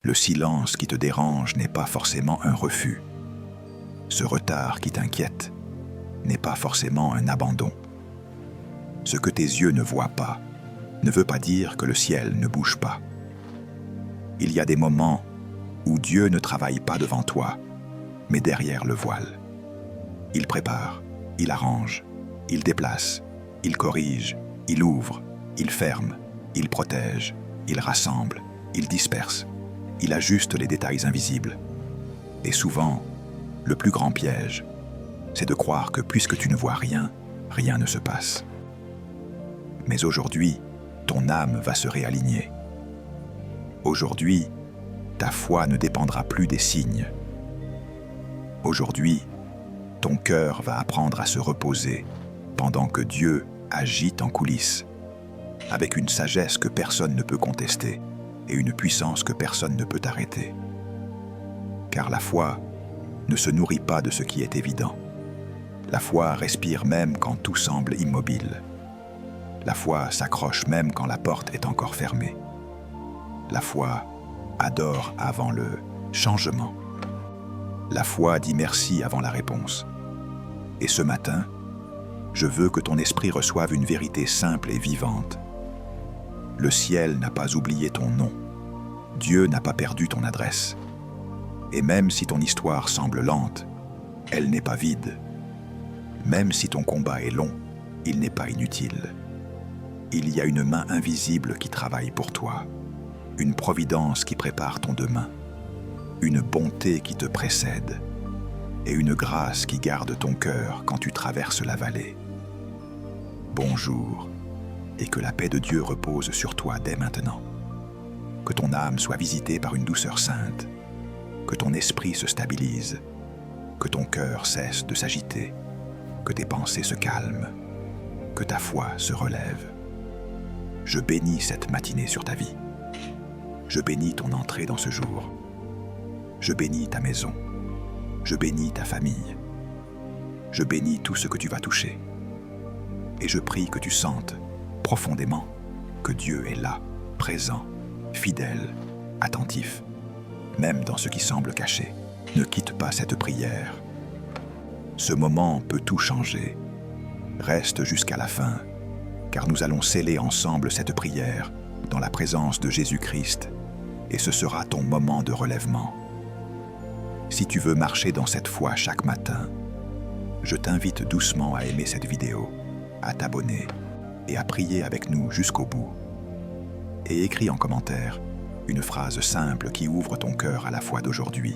Le silence qui te dérange n'est pas forcément un refus. Ce retard qui t'inquiète n'est pas forcément un abandon. Ce que tes yeux ne voient pas ne veut pas dire que le ciel ne bouge pas. Il y a des moments où Dieu ne travaille pas devant toi, mais derrière le voile. Il prépare, il arrange, il déplace, il corrige, il ouvre, il ferme, il protège, il rassemble, il disperse, il ajuste les détails invisibles. Et souvent, le plus grand piège, c'est de croire que puisque tu ne vois rien, rien ne se passe. Mais aujourd'hui, ton âme va se réaligner. Aujourd'hui, ta foi ne dépendra plus des signes. Aujourd'hui, ton cœur va apprendre à se reposer pendant que Dieu agit en coulisses, avec une sagesse que personne ne peut contester et une puissance que personne ne peut arrêter. Car la foi ne se nourrit pas de ce qui est évident. La foi respire même quand tout semble immobile. La foi s'accroche même quand la porte est encore fermée. La foi adore avant le changement. La foi dit merci avant la réponse. Et ce matin, je veux que ton esprit reçoive une vérité simple et vivante. Le ciel n'a pas oublié ton nom. Dieu n'a pas perdu ton adresse. Et même si ton histoire semble lente, elle n'est pas vide. Même si ton combat est long, il n'est pas inutile. Il y a une main invisible qui travaille pour toi, une providence qui prépare ton demain, une bonté qui te précède et une grâce qui garde ton cœur quand tu traverses la vallée. Bonjour, et que la paix de Dieu repose sur toi dès maintenant. Que ton âme soit visitée par une douceur sainte, que ton esprit se stabilise, que ton cœur cesse de s'agiter, que tes pensées se calment, que ta foi se relève. Je bénis cette matinée sur ta vie. Je bénis ton entrée dans ce jour. Je bénis ta maison. Je bénis ta famille. Je bénis tout ce que tu vas toucher. Et je prie que tu sentes profondément que Dieu est là, présent, fidèle, attentif, même dans ce qui semble caché. Ne quitte pas cette prière. Ce moment peut tout changer. Reste jusqu'à la fin, car nous allons sceller ensemble cette prière dans la présence de Jésus-Christ, et ce sera ton moment de relèvement. Si tu veux marcher dans cette foi chaque matin, je t'invite doucement à aimer cette vidéo, à t'abonner et à prier avec nous jusqu'au bout. Et écris en commentaire une phrase simple qui ouvre ton cœur à la foi d'aujourd'hui.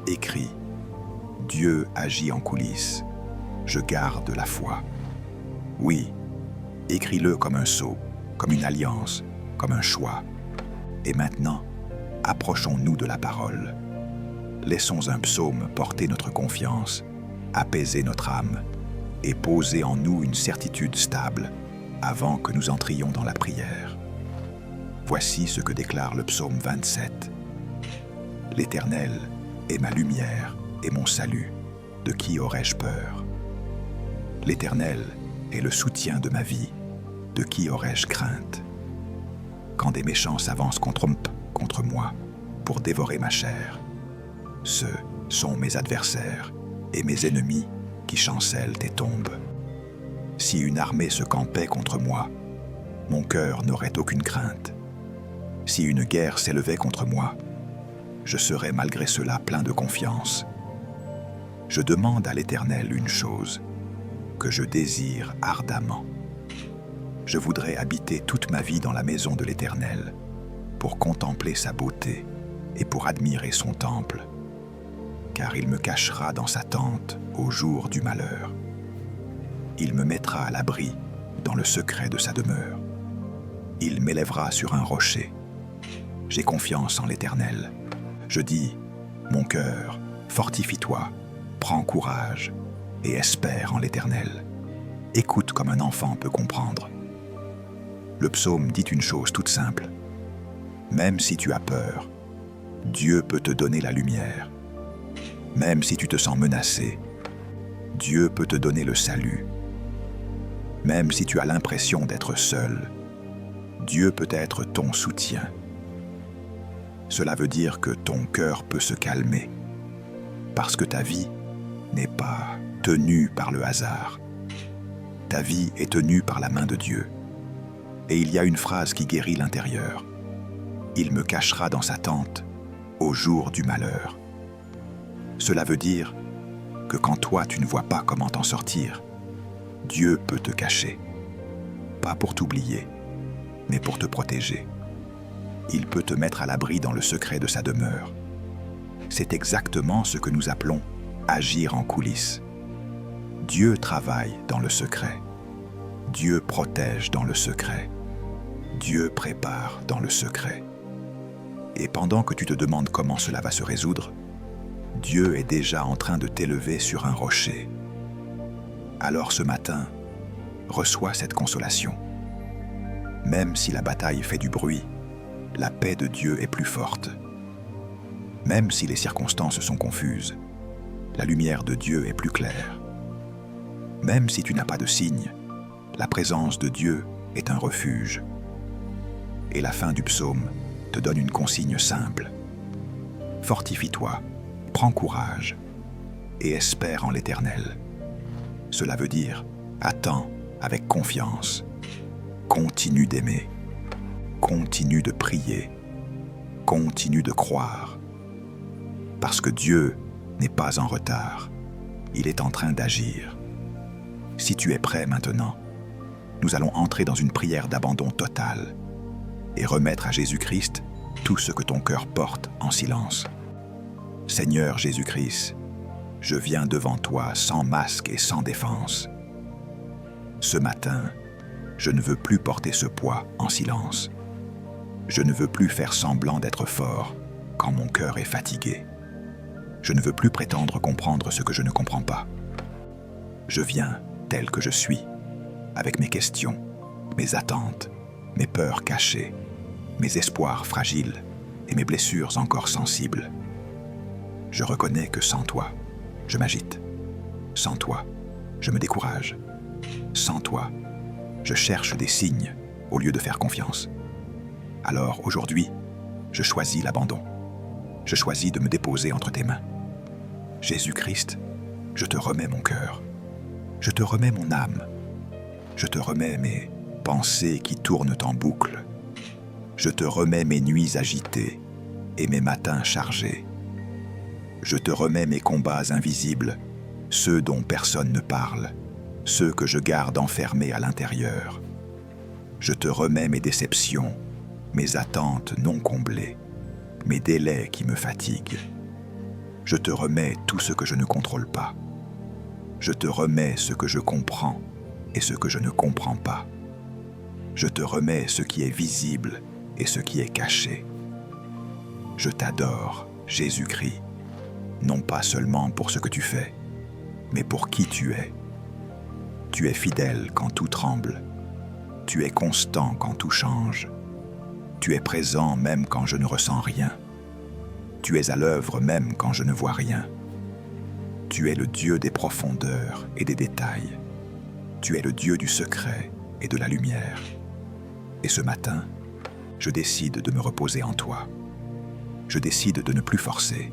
Écris « Dieu agit en coulisses, je garde la foi ». Oui, écris-le comme un sceau, comme une alliance, comme un choix. Et maintenant, approchons-nous de la parole. Laissons un psaume porter notre confiance, apaiser notre âme et poser en nous une certitude stable avant que nous entrions dans la prière. Voici ce que déclare le psaume 27. « L'Éternel est ma lumière et mon salut, de qui aurais-je peur? L'Éternel est le soutien de ma vie, de qui aurais-je crainte? Quand des méchants s'avancent contre moi pour dévorer ma chair, ceux sont mes adversaires et mes ennemis qui chancellent et tombent. Si une armée se campait contre moi, mon cœur n'aurait aucune crainte. Si une guerre s'élevait contre moi, je serais malgré cela plein de confiance. Je demande à l'Éternel une chose, que je désire ardemment. Je voudrais habiter toute ma vie dans la maison de l'Éternel, pour contempler sa beauté et pour admirer son temple. Car il me cachera dans sa tente au jour du malheur. Il me mettra à l'abri dans le secret de sa demeure. Il m'élèvera sur un rocher. J'ai confiance en l'Éternel. Je dis, mon cœur, fortifie-toi, prends courage et espère en l'Éternel. Écoute comme un enfant peut comprendre. Le psaume dit une chose toute simple. Même si tu as peur, Dieu peut te donner la lumière. Même si tu te sens menacé, Dieu peut te donner le salut. Même si tu as l'impression d'être seul, Dieu peut être ton soutien. Cela veut dire que ton cœur peut se calmer, parce que ta vie n'est pas tenue par le hasard. Ta vie est tenue par la main de Dieu. Et il y a une phrase qui guérit l'intérieur. Il me cachera dans sa tente au jour du malheur. Cela veut dire que quand toi tu ne vois pas comment t'en sortir, Dieu peut te cacher. Pas pour t'oublier, mais pour te protéger. Il peut te mettre à l'abri dans le secret de sa demeure. C'est exactement ce que nous appelons agir en coulisses. Dieu travaille dans le secret. Dieu protège dans le secret. Dieu prépare dans le secret. Et pendant que tu te demandes comment cela va se résoudre, Dieu est déjà en train de t'élever sur un rocher. Alors ce matin, reçois cette consolation. Même si la bataille fait du bruit, la paix de Dieu est plus forte. Même si les circonstances sont confuses, la lumière de Dieu est plus claire. Même si tu n'as pas de signe, la présence de Dieu est un refuge. Et la fin du psaume te donne une consigne simple. Fortifie-toi, prends courage et espère en l'Éternel. Cela veut dire, attends avec confiance, continue d'aimer, continue de prier, continue de croire. Parce que Dieu n'est pas en retard, il est en train d'agir. Si tu es prêt maintenant, nous allons entrer dans une prière d'abandon total et remettre à Jésus-Christ tout ce que ton cœur porte en silence. Seigneur Jésus-Christ, je viens devant toi sans masque et sans défense. Ce matin, je ne veux plus porter ce poids en silence. Je ne veux plus faire semblant d'être fort quand mon cœur est fatigué. Je ne veux plus prétendre comprendre ce que je ne comprends pas. Je viens tel que je suis, avec mes questions, mes attentes, mes peurs cachées, mes espoirs fragiles et mes blessures encore sensibles. Je reconnais que sans toi, je m'agite. Sans toi, je me décourage. Sans toi, je cherche des signes au lieu de faire confiance. Alors aujourd'hui, je choisis l'abandon. Je choisis de me déposer entre tes mains. Jésus-Christ, je te remets mon cœur. Je te remets mon âme. Je te remets mes pensées qui tournent en boucle. Je te remets mes nuits agitées et mes matins chargés. Je te remets mes combats invisibles, ceux dont personne ne parle, ceux que je garde enfermés à l'intérieur. Je te remets mes déceptions, mes attentes non comblées, mes délais qui me fatiguent. Je te remets tout ce que je ne contrôle pas. Je te remets ce que je comprends et ce que je ne comprends pas. Je te remets ce qui est visible et ce qui est caché. Je t'adore, Jésus-Christ, non pas seulement pour ce que tu fais, mais pour qui tu es. Tu es fidèle quand tout tremble. Tu es constant quand tout change. Tu es présent même quand je ne ressens rien. Tu es à l'œuvre même quand je ne vois rien. Tu es le Dieu des profondeurs et des détails. Tu es le Dieu du secret et de la lumière. Et ce matin, je décide de me reposer en toi. Je décide de ne plus forcer.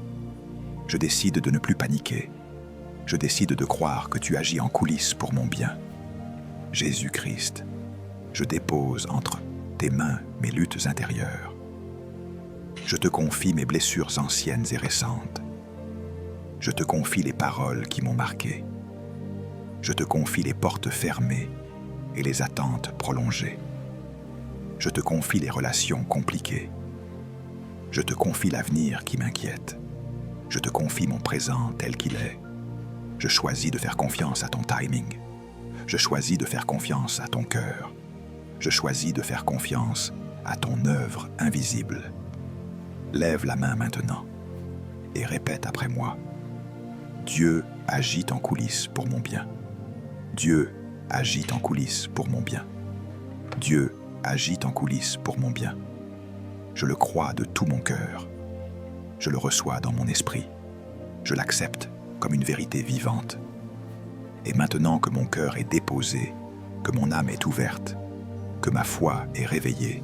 Je décide de ne plus paniquer. Je décide de croire que tu agis en coulisses pour mon bien. Jésus-Christ, je dépose entre tes mains mes luttes intérieures. Je te confie mes blessures anciennes et récentes. Je te confie les paroles qui m'ont marqué. Je te confie les portes fermées et les attentes prolongées. Je te confie les relations compliquées. Je te confie l'avenir qui m'inquiète. Je te confie mon présent tel qu'il est. Je choisis de faire confiance à ton timing. Je choisis de faire confiance à ton cœur. Je choisis de faire confiance à ton œuvre invisible. Lève la main maintenant et répète après moi. Dieu agit en coulisses pour mon bien. Dieu agit en coulisses pour mon bien. Dieu agit en coulisses pour mon bien. Je le crois de tout mon cœur. Je le reçois dans mon esprit. Je l'accepte comme une vérité vivante. Et maintenant que mon cœur est déposé, que mon âme est ouverte, que ma foi est réveillée,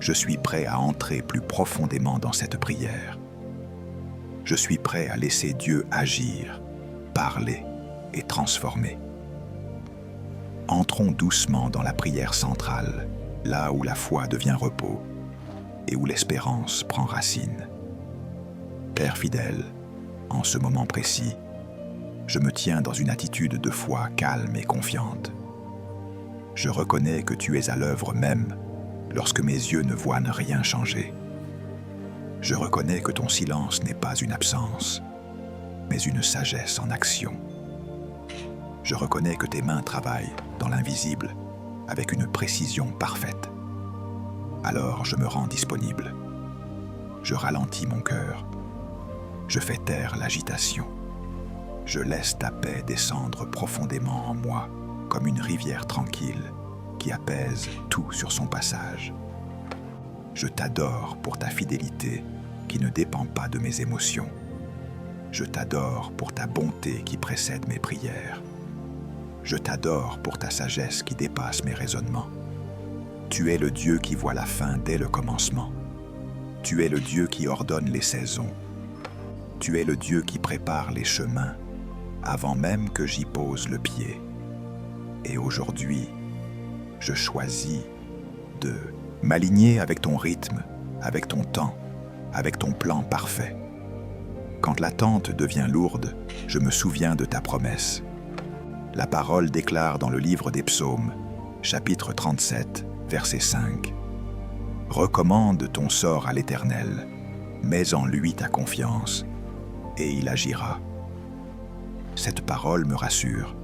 je suis prêt à entrer plus profondément dans cette prière. Je suis prêt à laisser Dieu agir, parler et transformer. Entrons doucement dans la prière centrale, là où la foi devient repos et où l'espérance prend racine. Père fidèle, en ce moment précis, je me tiens dans une attitude de foi calme et confiante. Je reconnais que tu es à l'œuvre même lorsque mes yeux ne voient rien changer. Je reconnais que ton silence n'est pas une absence, mais une sagesse en action. Je reconnais que tes mains travaillent dans l'invisible avec une précision parfaite. Alors je me rends disponible. Je ralentis mon cœur. Je fais taire l'agitation. Je laisse ta paix descendre profondément en moi, comme une rivière tranquille qui apaise tout sur son passage. Je t'adore pour ta fidélité qui ne dépend pas de mes émotions. Je t'adore pour ta bonté qui précède mes prières. Je t'adore pour ta sagesse qui dépasse mes raisonnements. Tu es le Dieu qui voit la fin dès le commencement. Tu es le Dieu qui ordonne les saisons. Tu es le Dieu qui prépare les chemins avant même que j'y pose le pied. Et aujourd'hui, je choisis de m'aligner avec ton rythme, avec ton temps, avec ton plan parfait. Quand l'attente devient lourde, je me souviens de ta promesse. La parole déclare dans le livre des Psaumes, chapitre 37, verset 5. « Recommande ton sort à l'Éternel, mets en lui ta confiance, et il agira. » Cette parole me rassure.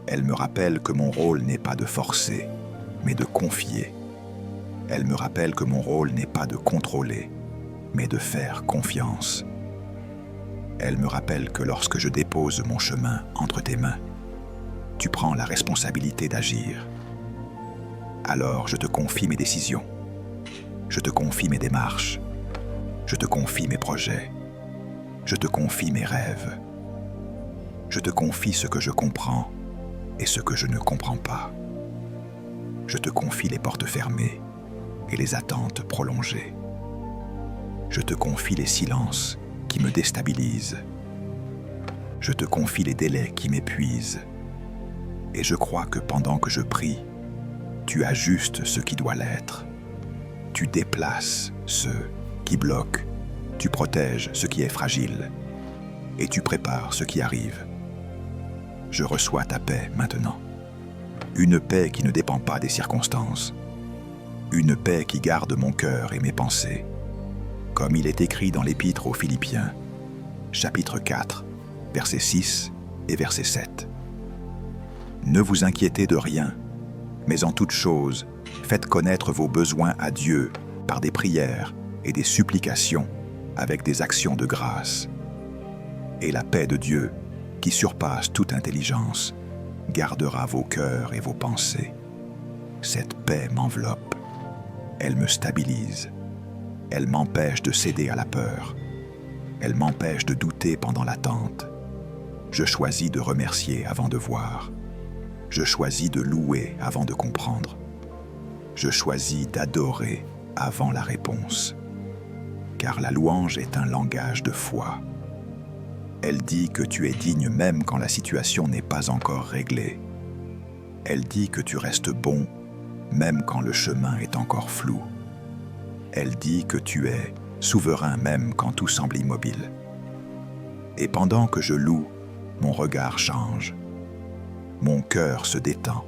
Elle me rappelle que mon rôle n'est pas de forcer, mais de confier. Elle me rappelle que mon rôle n'est pas de contrôler, mais de faire confiance. Elle me rappelle que lorsque je dépose mon chemin entre tes mains, tu prends la responsabilité d'agir. Alors je te confie mes décisions, je te confie mes démarches, je te confie mes projets, je te confie mes rêves. Je te confie ce que je comprends et ce que je ne comprends pas. Je te confie les portes fermées et les attentes prolongées. Je te confie les silences qui me déstabilisent. Je te confie les délais qui m'épuisent. Et je crois que pendant que je prie, tu ajustes ce qui doit l'être. Tu déplaces ce qui bloque. Tu protèges ce qui est fragile. Et tu prépares ce qui arrive. Je reçois ta paix maintenant. Une paix qui ne dépend pas des circonstances. Une paix qui garde mon cœur et mes pensées. Comme il est écrit dans l'Épître aux Philippiens, chapitre 4, versets 6 et verset 7. Ne vous inquiétez de rien, mais en toute chose, faites connaître vos besoins à Dieu par des prières et des supplications avec des actions de grâce. Et la paix de Dieu, qui surpasse toute intelligence, gardera vos cœurs et vos pensées. Cette paix m'enveloppe. Elle me stabilise. Elle m'empêche de céder à la peur. Elle m'empêche de douter pendant l'attente. Je choisis de remercier avant de voir. Je choisis de louer avant de comprendre. Je choisis d'adorer avant la réponse. Car la louange est un langage de foi. Elle dit que tu es digne même quand la situation n'est pas encore réglée. Elle dit que tu restes bon même quand le chemin est encore flou. Elle dit que tu es souverain même quand tout semble immobile. Et pendant que je loue, mon regard change. Mon cœur se détend.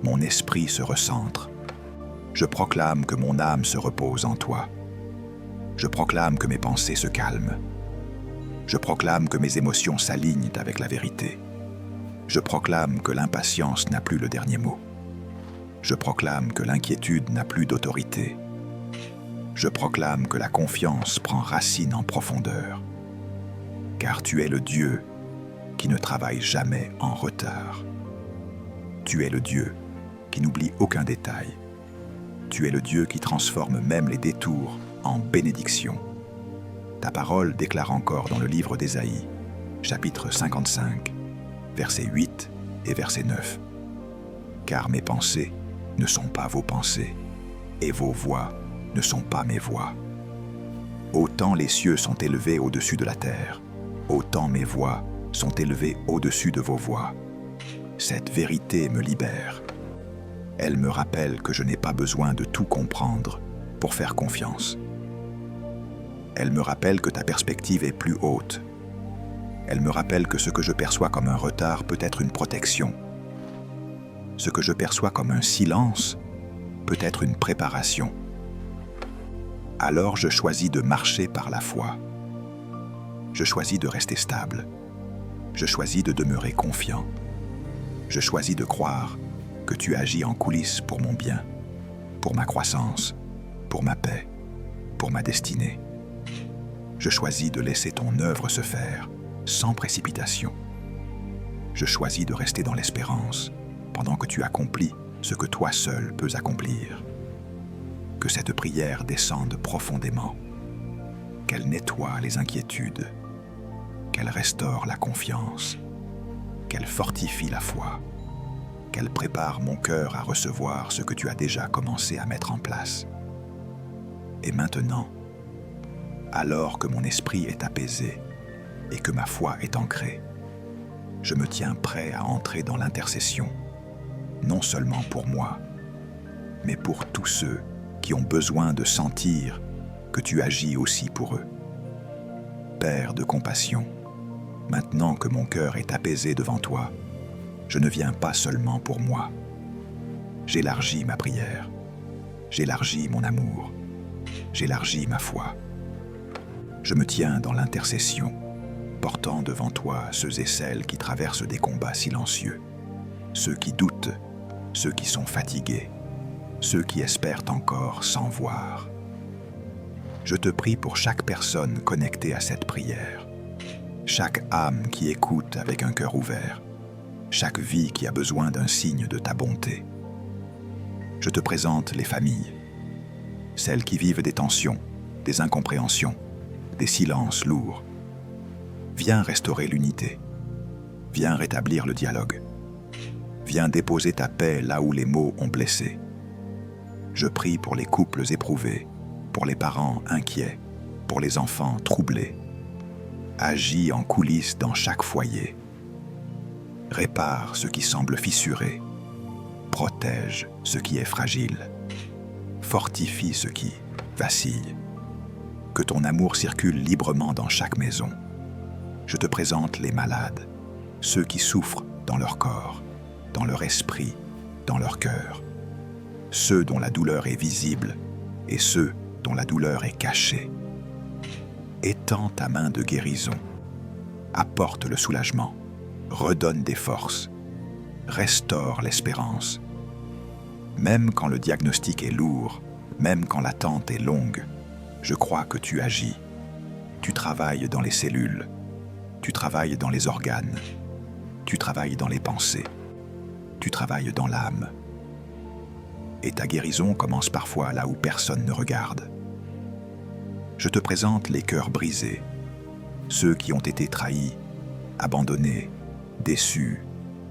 Mon esprit se recentre. Je proclame que mon âme se repose en toi. Je proclame que mes pensées se calment. Je proclame que mes émotions s'alignent avec la vérité. Je proclame que l'impatience n'a plus le dernier mot. Je proclame que l'inquiétude n'a plus d'autorité. Je proclame que la confiance prend racine en profondeur. Car tu es le Dieu qui ne travaille jamais en retard. Tu es le Dieu qui n'oublie aucun détail. Tu es le Dieu qui transforme même les détours en bénédictions. Ta parole déclare encore dans le livre d'Ésaïe, chapitre 55, versets 8 et verset 9. Car mes pensées ne sont pas vos pensées, et vos voix ne sont pas mes voix. Autant les cieux sont élevés au-dessus de la terre, autant mes voix sont élevées au-dessus de vos voix. Cette vérité me libère. Elle me rappelle que je n'ai pas besoin de tout comprendre pour faire confiance. Elle me rappelle que ta perspective est plus haute. Elle me rappelle que ce que je perçois comme un retard peut être une protection. Ce que je perçois comme un silence peut être une préparation. Alors je choisis de marcher par la foi. Je choisis de rester stable. Je choisis de demeurer confiant. Je choisis de croire que tu agis en coulisses pour mon bien, pour ma croissance, pour ma paix, pour ma destinée. Je choisis de laisser ton œuvre se faire sans précipitation. Je choisis de rester dans l'espérance pendant que tu accomplis ce que toi seul peux accomplir. Que cette prière descende profondément, qu'elle nettoie les inquiétudes, qu'elle restaure la confiance, qu'elle fortifie la foi, qu'elle prépare mon cœur à recevoir ce que tu as déjà commencé à mettre en place. Et maintenant, alors que mon esprit est apaisé et que ma foi est ancrée, je me tiens prêt à entrer dans l'intercession, non seulement pour moi, mais pour tous ceux qui ont besoin de sentir que tu agis aussi pour eux. Père de compassion, maintenant que mon cœur est apaisé devant toi, je ne viens pas seulement pour moi. J'élargis ma prière, j'élargis mon amour, j'élargis ma foi. Je me tiens dans l'intercession, portant devant toi ceux et celles qui traversent des combats silencieux, ceux qui doutent, ceux qui sont fatigués, ceux qui espèrent encore sans voir. Je te prie pour chaque personne connectée à cette prière, chaque âme qui écoute avec un cœur ouvert, chaque vie qui a besoin d'un signe de ta bonté. Je te présente les familles, celles qui vivent des tensions, des incompréhensions, des silences lourds. Viens restaurer l'unité, viens rétablir le dialogue, viens déposer ta paix là où les mots ont blessé. Je prie pour les couples éprouvés, pour les parents inquiets, pour les enfants troublés. Agis en coulisses dans chaque foyer. Répare ce qui semble fissuré. Protège ce qui est fragile. Fortifie ce qui vacille. Que ton amour circule librement dans chaque maison. Je te présente les malades, ceux qui souffrent dans leur corps, dans leur esprit, dans leur cœur. Ceux dont la douleur est visible et ceux dont la douleur est cachée. Étends ta main de guérison, apporte le soulagement, redonne des forces, restaure l'espérance. Même quand le diagnostic est lourd, même quand l'attente est longue, je crois que tu agis. Tu travailles dans les cellules, tu travailles dans les organes, tu travailles dans les pensées, tu travailles dans l'âme. Et ta guérison commence parfois là où personne ne regarde. Je te présente les cœurs brisés, ceux qui ont été trahis, abandonnés, déçus,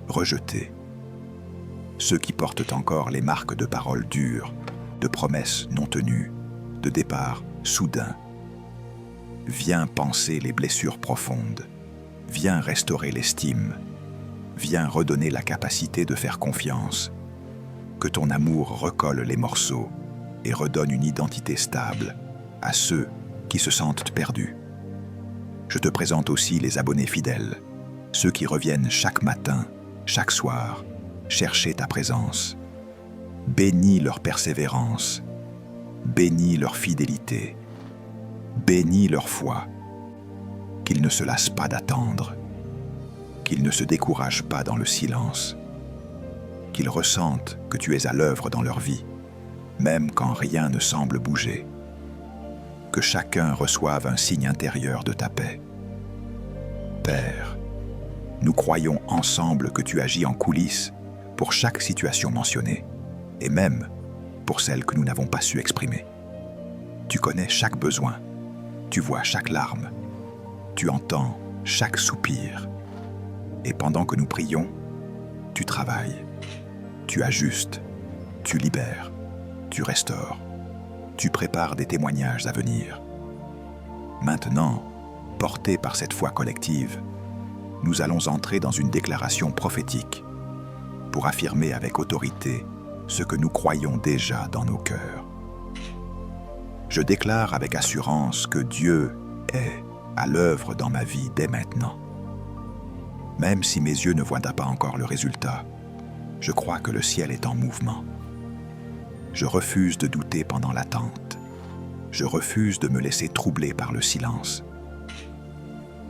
rejetés. Ceux qui portent encore les marques de paroles dures, de promesses non tenues, de départs soudains. Viens panser les blessures profondes, viens restaurer l'estime, viens redonner la capacité de faire confiance. Que ton amour recolle les morceaux et redonne une identité stable à ceux qui se sentent perdus. Je te présente aussi les abonnés fidèles, ceux qui reviennent chaque matin, chaque soir, chercher ta présence. Bénis leur persévérance, bénis leur fidélité, bénis leur foi, qu'ils ne se lassent pas d'attendre, qu'ils ne se découragent pas dans le silence, qu'ils ressentent que tu es à l'œuvre dans leur vie, même quand rien ne semble bouger. Que chacun reçoive un signe intérieur de ta paix. Père, nous croyons ensemble que tu agis en coulisses pour chaque situation mentionnée, et même pour celle que nous n'avons pas su exprimer. Tu connais chaque besoin, tu vois chaque larme, tu entends chaque soupir, et pendant que nous prions, tu travailles. Tu ajustes, tu libères. tu restaures, tu prépares des témoignages à venir. Maintenant, portés par cette foi collective, nous allons entrer dans une déclaration prophétique pour affirmer avec autorité ce que nous croyons déjà dans nos cœurs. Je déclare avec assurance que Dieu est à l'œuvre dans ma vie dès maintenant. Même si mes yeux ne voient pas encore le résultat, je crois que le ciel est en mouvement. Je refuse de douter pendant l'attente. Je refuse de me laisser troubler par le silence.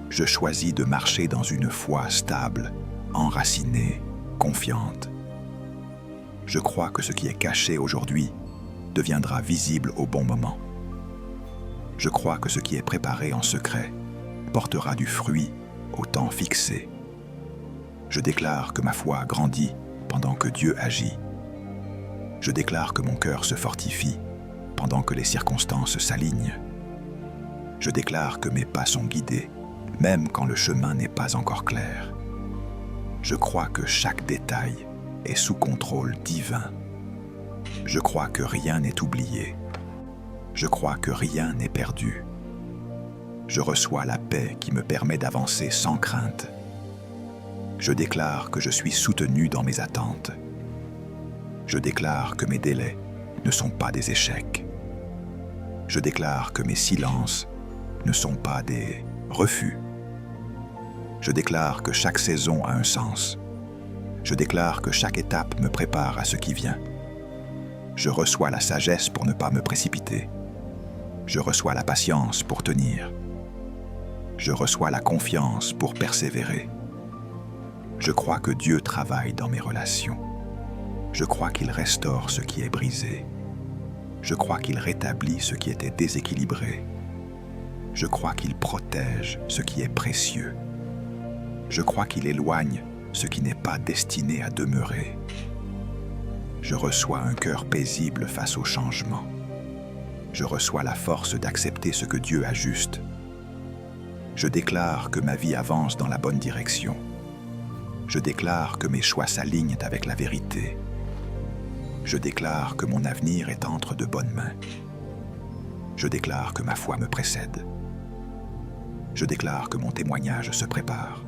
Je choisis de marcher dans une foi stable, enracinée, confiante. Je crois que ce qui est caché aujourd'hui deviendra visible au bon moment. Je crois que ce qui est préparé en secret portera du fruit au temps fixé. Je déclare que ma foi grandit pendant que Dieu agit. Je déclare que mon cœur se fortifie pendant que les circonstances s'alignent. Je déclare que mes pas sont guidés, même quand le chemin n'est pas encore clair. Je crois que chaque détail est sous contrôle divin. Je crois que rien n'est oublié. Je crois que rien n'est perdu. Je reçois la paix qui me permet d'avancer sans crainte. Je déclare que je suis soutenu dans mes attentes. Je déclare que mes délais ne sont pas des échecs. Je déclare que mes silences ne sont pas des refus. Je déclare que chaque saison a un sens. Je déclare que chaque étape me prépare à ce qui vient. Je reçois la sagesse pour ne pas me précipiter. Je reçois la patience pour tenir. Je reçois la confiance pour persévérer. Je crois que Dieu travaille dans mes relations. Je crois qu'il restaure ce qui est brisé. Je crois qu'il rétablit ce qui était déséquilibré. Je crois qu'il protège ce qui est précieux. Je crois qu'il éloigne ce qui n'est pas destiné à demeurer. Je reçois un cœur paisible face au changement. Je reçois la force d'accepter ce que Dieu ajuste. Je déclare que ma vie avance dans la bonne direction. Je déclare que mes choix s'alignent avec la vérité. Je déclare que mon avenir est entre de bonnes mains. Je déclare que ma foi me précède. Je déclare que mon témoignage se prépare.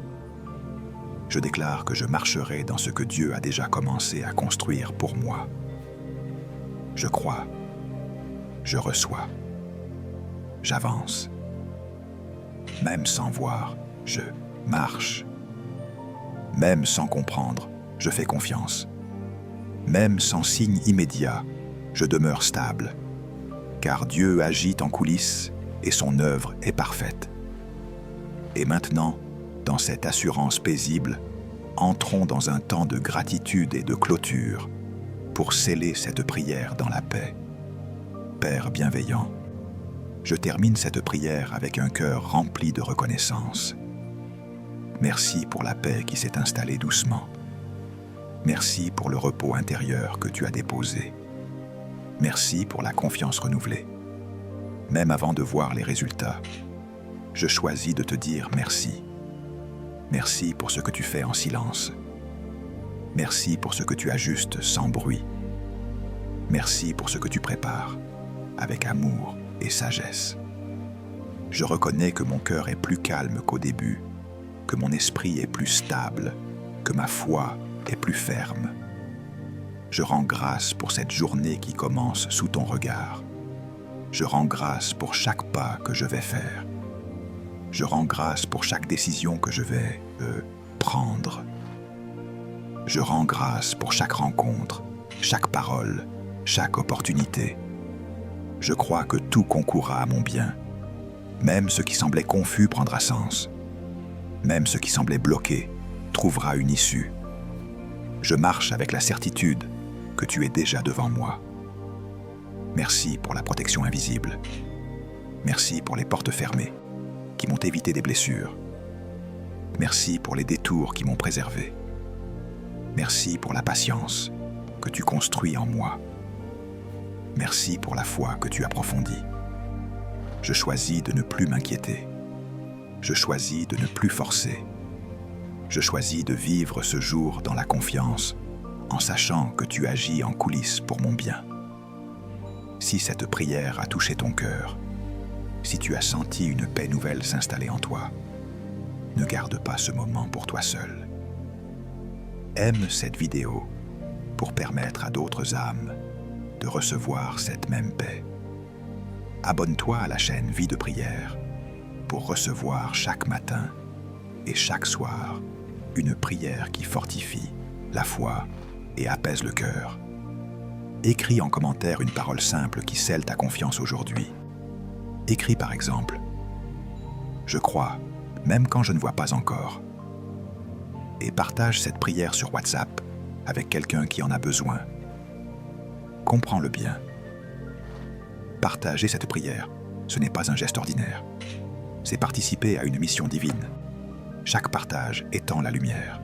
Je déclare que je marcherai dans ce que Dieu a déjà commencé à construire pour moi. Je crois. Je reçois. J'avance. Même sans voir, je marche. Même sans comprendre, je fais confiance. Même sans signe immédiat, je demeure stable. Car Dieu agit en coulisses et son œuvre est parfaite. Et maintenant, dans cette assurance paisible, entrons dans un temps de gratitude et de clôture pour sceller cette prière dans la paix. Père bienveillant, je termine cette prière avec un cœur rempli de reconnaissance. Merci pour la paix qui s'est installée doucement. Merci pour le repos intérieur que tu as déposé. Merci pour la confiance renouvelée. Même avant de voir les résultats, je choisis de te dire merci. Merci pour ce que tu fais en silence. Merci pour ce que tu ajustes sans bruit. Merci pour ce que tu prépares avec amour et sagesse. Je reconnais que mon cœur est plus calme qu'au début, que mon esprit est plus stable, que ma foi est plus ferme. Je rends grâce pour cette journée qui commence sous ton regard. Je rends grâce pour chaque pas que je vais faire. Je rends grâce pour chaque décision que je vais prendre. Je rends grâce pour chaque rencontre, chaque parole, chaque opportunité. Je crois que tout concourra à mon bien. Même ce qui semblait confus prendra sens. Même ce qui semblait bloqué trouvera une issue. Je marche avec la certitude que tu es déjà devant moi. Merci pour la protection invisible. Merci pour les portes fermées qui m'ont évité des blessures. Merci pour les détours qui m'ont préservé. Merci pour la patience que tu construis en moi. Merci pour la foi que tu approfondis. Je choisis de ne plus m'inquiéter. Je choisis de ne plus forcer. Je choisis de vivre ce jour dans la confiance, en sachant que tu agis en coulisses pour mon bien. Si cette prière a touché ton cœur, si tu as senti une paix nouvelle s'installer en toi, ne garde pas ce moment pour toi seul. Aime cette vidéo pour permettre à d'autres âmes de recevoir cette même paix. Abonne-toi à la chaîne Vie de prière pour recevoir chaque matin et chaque soir une prière qui fortifie la foi et apaise le cœur. Écris en commentaire une parole simple qui scelle ta confiance aujourd'hui. Écris par exemple « Je crois, même quand je ne vois pas encore » et partage cette prière sur WhatsApp avec quelqu'un qui en a besoin. Comprends-le bien. Partager cette prière, ce n'est pas un geste ordinaire. C'est participer à une mission divine. Chaque partage étend la lumière.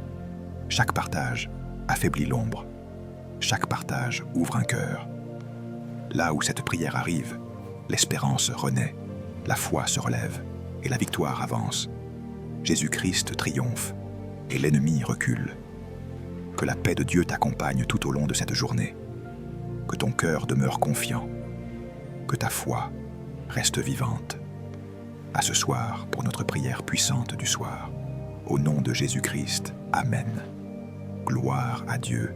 Chaque partage affaiblit l'ombre. Chaque partage ouvre un cœur. Là où cette prière arrive, l'espérance renaît, la foi se relève et la victoire avance. Jésus-Christ triomphe et l'ennemi recule. Que la paix de Dieu t'accompagne tout au long de cette journée. Que ton cœur demeure confiant. Que ta foi reste vivante. À ce soir pour notre prière puissante du soir. Au nom de Jésus-Christ. Amen. Gloire à Dieu